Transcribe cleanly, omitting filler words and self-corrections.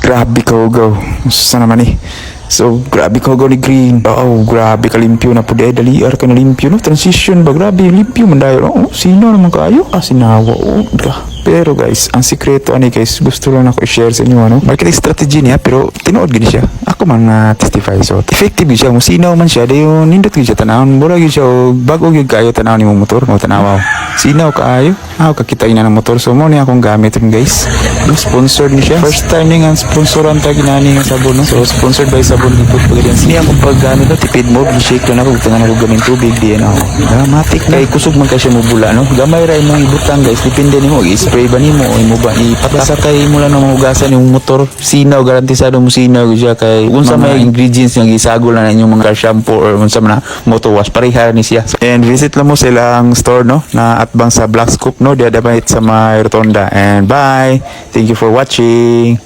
Grabe ka ugaw. Saan naman eh. So, grabe ka ugaw ni Green. Oh, grabe ka limpyo na po. Daliar ka na limpyo, no? Transition ba? Grabe, limpyo man dahil. Oh, sino naman kayo? Sinawa. Oh, pero guys, ang sikreto ani guys, gusto lang ako i-share sa inyo ano. Marketing strategy niya pero tinuod gini siya. Ako man na testify so effective siya mo sinaw man siya dayon nindot gyud siya tanawon. Mura gyud siya bago gyud kayo tanawon nimo motor mo tanawaw. Sinaw kaayo. Kakita ina ng motor so mo ni akong gamit rin guys. Sponsored ni siya. First time ni nga sponsoran ta ginani nga sabon no. So sponsored by Sabon Lipot pagdiyan. Niya akong pagano na tipid mo gi-shake na ako tangan ako gamit tubig di na ako. Dramatic kay kusog man kay siya mo bula no. Gamay ra imong ibutang guys depende nimo spray ba nimo o imo ba ipakasakay mo lang ng mahugasan yung motor sinaw garantisado mo sinaw siya kay unsa may ingredients nga gisagol na inyong mga shampoo or unsa man na motor wash pareha ni siya and visit lang mo silang store no na atbang sa Black Scoop no diya sa may rotonda and bye thank you for watching.